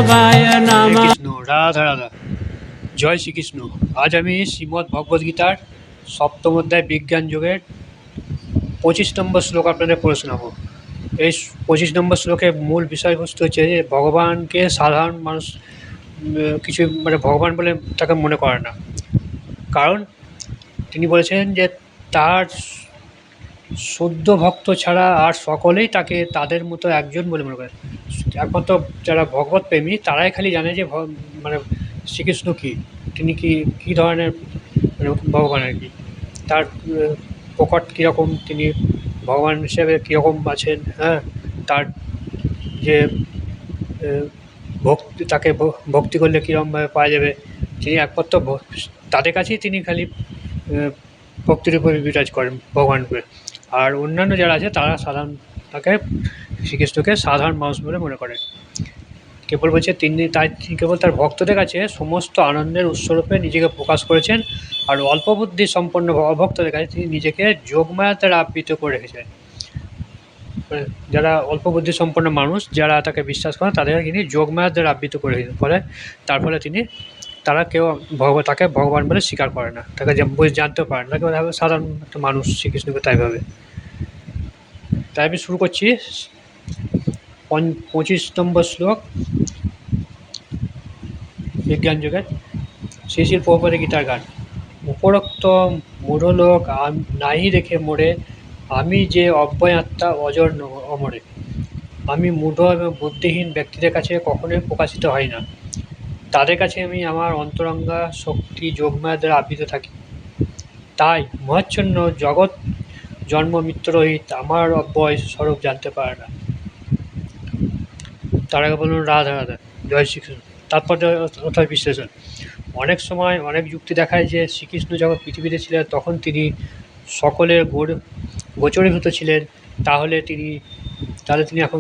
মাধবায় নমঃ। কৃষ্ণ রাধা রাধা। জয় শ্রীকৃষ্ণ। আজ আমি শ্রীমদ্ ভগবদ্গীতার সপ্তম অধ্যায় বিজ্ঞান যোগের 25 নম্বর শ্লোক আপনাদের পড়ে শোনাবো। এই 25 নম্বর শ্লোকের মূল বিষয়বস্তু হচ্ছে যে ভগবানকে সাধারণ মানুষ কিছু ভগবান বলে তাকে মনে করে না, কারণ তিনি বলেছেন যে তার শুদ্ধ ভক্ত ছাড়া আর সকলেই তাকে তাদের মতো একজন বলে মনে করে। একমাত্র যারা ভগবত প্রেমী তারাই খালি জানে যে শ্রীকৃষ্ণ কী, তিনি কী ধরনের ভগবান আর কি, তার প্রকট কীরকম, তিনি ভগবান হিসেবে কীরকম আছেন, হ্যাঁ, তার যে ভক্তি, তাকে ভক্তি করলে কীরকমভাবে পাওয়া যাবে, তিনি একমাত্র তাদের কাছেই তিনি খালি ভক্তির উপরে বিরাজ করেন ভগবান রূপে। আর অন্যান্য যারা আছে তারা সাধারণ তাকে শ্রীকৃষ্ণকে সাধারণ মানুষ বলে মনে করেন। কেবল বলছে তিনি কেবল তার ভক্তদের কাছে সমস্ত আনন্দের উৎসরূপে নিজেকে প্রকাশ করেছেন, আর অল্প বুদ্ধি সম্পন্ন অভক্তদের কাছে তিনি নিজেকে যোগমায়া দ্বারা আবৃত করে রেখেছেন। যারা অল্প বুদ্ধি সম্পন্ন মানুষ, যারা তাকে বিশ্বাস করেন, তাদের তিনি যোগমায়ার দ্বারা আবৃত করে রেখেছেন, ফলে তার ফলে তারা কেউ তাকে ভগবান বলে স্বীকার করে না, তাকে জানতেও পারে না, তাকে সাধারণ একটা মানুষ শ্রীকৃষ্ণকে তাই ভাবে। তাই আমি শুরু করছি 25 নম্বর শ্লোক বিজ্ঞান যুগের শ্রী শ্রী প্রভুপাদের গীতার গান। উপরোক্ত মূঢ়লোক নাহি রেখে মোড়ে, আমি যে অব্যয় আত্মা অজর অমরে। আমি মূঢ় এবং বুদ্ধিহীন ব্যক্তিদের কাছে কখনোই প্রকাশিত হয় না, তাদের কাছে আমি আমার অন্তরঙ্গা শক্তি যোগমায়া দ্বারা আবৃত থাকি। তাই মহাচ্ছন্ন জগৎ জন্ম মৃত্যুরহিত আমার অব্যয় স্বরূপ জানতে পারে না। তার আগে বলুন রাধা রাধা। জয় শ্রীকৃষ্ণ। তাৎপর্য অর্থাৎ বিশ্লেষণ। অনেক সময় অনেক যুক্তি দেখায় যে শ্রীকৃষ্ণ যখন পৃথিবীতে ছিলেন তখন তিনি সকলের গোচরীভূত ছিলেন, তাহলে তিনি এখন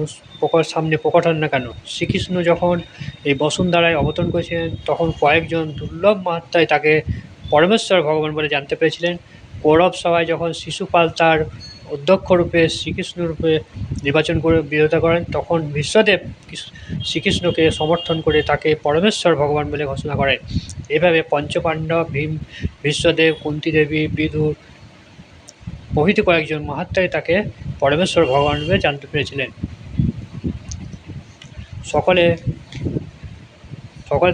সামনে প্রকট হন না কেন? শ্রীকৃষ্ণ যখন এই বসুন্ধরায় অবতরণ করেছিলেন তখন কয়েকজন দুর্লভ মহাত্মায় তাকে পরমেশ্বর ভগবান বলে জানতে পেরেছিলেন। কৌরব সভায় যখন শিশুপাল তার অধ্যক্ষ রূপে শ্রীকৃষ্ণ রূপে নির্বাচন করে বিরোধিতা করেন, তখন বিশ্বদেব শ্রীকৃষ্ণকে সমর্থন করে তাকে পরমেশ্বর ভগবান বলে ঘোষণা করেন। এভাবে পঞ্চপাণ্ডব, ভীম, বিশ্বদেব, কুন্তী দেবী, বিদুর প্রভৃতি কয়েকজন মহাত্মাই তাকে পরমেশ্বর ভগবান রূপে জানতে পেরেছিলেন। সকলে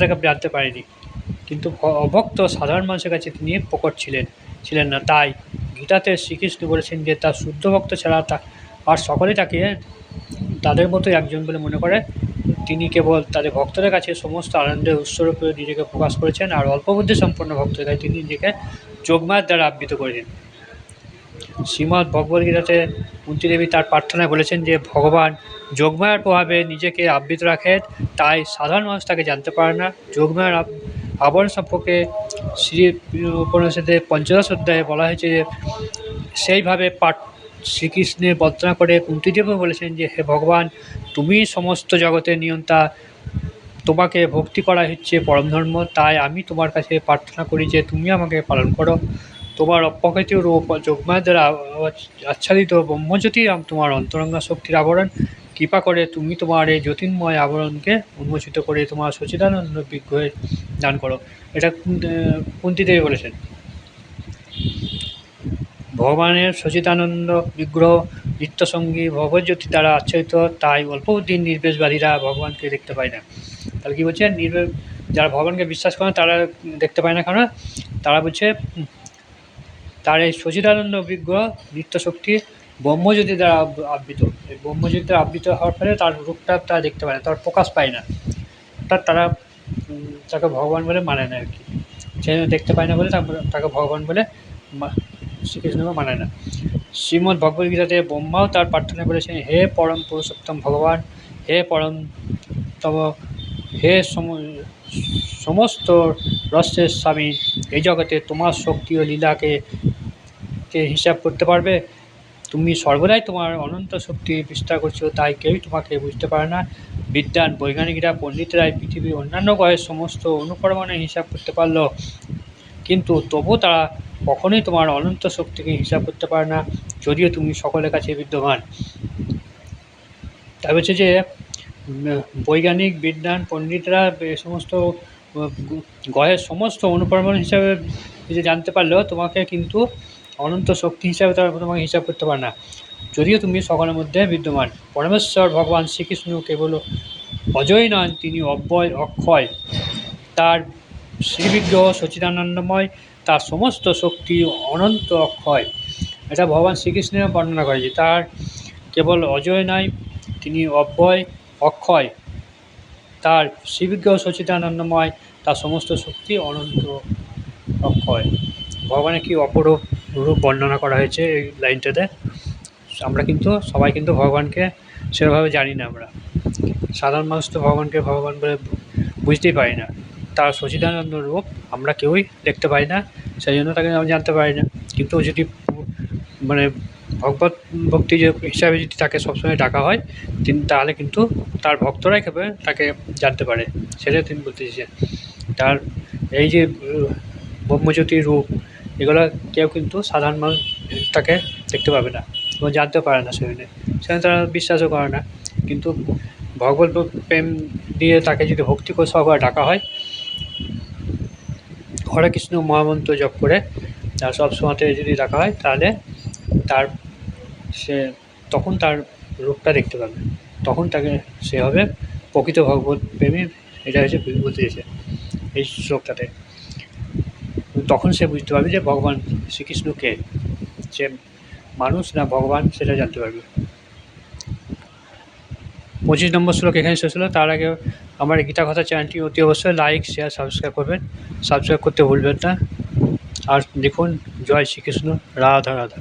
তাকে জানতে পারেনি, কিন্তু অভক্ত সাধারণ মানুষের কাছে তিনি প্রকট ছিলেন না। তাই গীতাতে শ্রীকৃষ্ণ বলেছেন যে তার শুদ্ধ ভক্ত ছাড়া আর সকলেই তাকে তাদের মতোই একজন বলে মনে করে। তিনি কেবল তাদের ভক্তদের কাছে সমস্ত আনন্দের উৎসরূপে নিজেকে প্রকাশ করেছেন, আর অল্প বুদ্ধি সম্পন্ন ভক্তদের কাছে তিনি নিজেকে যোগমায়ার দ্বারা আবৃত করেছেন। শ্রীমদ্ ভগবদ্গীতাতে কুন্তী দেবী তার প্রার্থনায় বলেছেন যে ভগবান যোগমায়ার প্রভাবে নিজেকে আবৃত রাখেন, তাই সাধারণ মানুষ তাকে জানতে পারে না। যোগমায়ার আবরণ সম্পর্কে শ্রী উপনিষদের ৫ম অধ্যায়ে বলা হয়েছে যে সেইভাবে শ্রীকৃষ্ণের বর্ণনা করে কুন্তী দেবী বলেছেন যে হে ভগবান, তুমি সমস্ত জগতের নিয়ন্তা, তোমাকে ভক্তি করা হচ্ছে পরম ধর্ম, তাই আমি তোমার কাছে প্রার্থনা করি যে তুমি আমাকে পালন করো। তোমার অপ্রকৃত রূপ যোগমায়া দ্বারা আচ্ছাদিত ব্রহ্মজ্যোতি তোমার অন্তরঙ্গা শক্তির আবরণ, কৃপা করে তুমি তোমার এই জ্যোতির্ময় আবরণকে উন্মোচিত করে তোমার সচিদানন্দ বিগ্রহে দান করো। এটা কুন্তী দেবী বলেছেন। ভগবানের সচিদানন্দ বিগ্রহ নিত্যসঙ্গী ভগবজ্যোতি দ্বারা আচ্ছাদিত, তাই অল্প বুদ্ধির নির্বেশবাদীরা ভগবানকে দেখতে পায় না। তাহলে কী বলছে? যারা ভগবানকে বিশ্বাস করেন তারা দেখতে পায় না, কারণ তারা বলছে তার এই সচিদানন্দ বিগ্রহ নিত্যশক্তি ব্রহ্মজ্যোতি দ্বারা আবৃত। এই ব্রহ্মজ্যোতি দ্বারা আবৃত হওয়ার ফলে তার রূপটা তারা দেখতে পায় না, তার প্রকাশ পায় না, অর্থাৎ তারা তাকে ভগবান বলে মানে না আর কি। সে দেখতে পায় না বলে তাকে ভগবান বলে শ্রীকৃষ্ণকে মানে না। শ্রীমদ্ ভগবদ্গীতাতে ব্রহ্মাও তার প্রার্থনা করেছেন, হে পরম পুরুষোত্তম ভগবান, হে পরমতম, হে সমস্ত রসের স্বামী, এই জগতে তোমার শক্তি ও লীলাকে হিসাব করতে পারবে? তুমি সর্বদাই তোমার অনন্ত শক্তি বিস্তার করছো, তাই কেউই তোমাকে বুঝতে পারে না। বিদ্বান বৈজ্ঞানিকরা, পণ্ডিতরাই পৃথিবীর অন্যান্য গ্রহের সমস্ত অনুপরমাণের হিসাব করতে পারল, কিন্তু তবু তারা কখনোই তোমার অনন্ত শক্তিকে হিসাব করতে পারে না, যদিও তুমি সকলের কাছে বিদ্যমান। তাই বলছে যে বৈজ্ঞানিক বিজ্ঞান পণ্ডিতরা এ সমস্ত গ্রহের সমস্ত অনুপ্রমাণ হিসাবে যদি জানতে পারলেও তোমাকে কিন্তু অনন্ত শক্তি হিসাবে তারা তোমাকে হিসাব করতে পারে না, যদিও তুমি সকলের মধ্যে বিদ্যমান। পরমেশ্বর ভগবান শ্রীকৃষ্ণ কেবল অজয় নন, তিনি অব্যয় অক্ষয়। তার শ্রীবিগ্রহ সচ্চিদানন্দময়, তার সমস্ত শক্তি অনন্ত অক্ষয়। এটা ভগবান শ্রীকৃষ্ণের বর্ণনা করেছে। তার কেবল অজয় নয়, তিনি অব্যয় অক্ষয়। তার শ্রীবিগ্রহ সচ্চিদানন্দময়, তার সমস্ত শক্তি অনন্ত অক্ষয়। ভগবানের কি অপরূপ রূপ বর্ণনা করা হয়েছে এই লাইনটাতে। আমরা কিন্তু সবাই কিন্তু ভগবানকে সেভাবে জানি না। আমরা সাধারণ মানুষ তো ভগবানকে ভগবান বলে বুঝতেই পারি না। তার সচ্চিদানন্দ রূপ আমরা কেউই দেখতে পাই না, সেই জন্য তাকে আমি জানতে পারি না। কিন্তু যদি মানে ভগবত ভক্তি যে হিসাবে যদি তাকে সবসময় ডাকা হয়, তাহলে কিন্তু তার ভক্তরাই কেবল তাকে জানতে পারে, সেটাই তিনি বলতে চেয়েছেন। তার এই যে ব্রহ্মজ্যোতির রূপ, এগুলো কেউ কিন্তু সাধারণ মানুষ তাকে দেখতে পাবে না এবং জানতে পারে না, সেখানে তারা বিশ্বাসও করে না। কিন্তু ভগবত প্রেম দিয়ে তাকে যদি ভক্তি করে সহকারে ডাকা হয়, হরে কৃষ্ণ মহামন্ত্র জপ করে তার সব সময়তে যদি ডাকা হয়, তাহলে তার তখন তার রূপটা দেখতে পাবে, তখন তাকে সে হবে প্রকৃত ভগবত প্রেমী। এটা হচ্ছে বলতে চেয়েছে এই শ্লোকটাতে। তখন সে বুঝতে পারবে যে ভগবান শ্রীকৃষ্ণ কে, সে মানুষ না ভগবান, সেটা জানতে পারবে। 25 নম্বর শ্লোক এখানে শেষ হলো। তার আগে আমার গীতা কথা চ্যানেলটি অতি অবশ্যই লাইক, শেয়ার, সাবস্ক্রাইব করবেন। সাবস্ক্রাইব করতে ভুলবেন না। আর দেখুন, জয় শ্রীকৃষ্ণ, রাধা রাধা।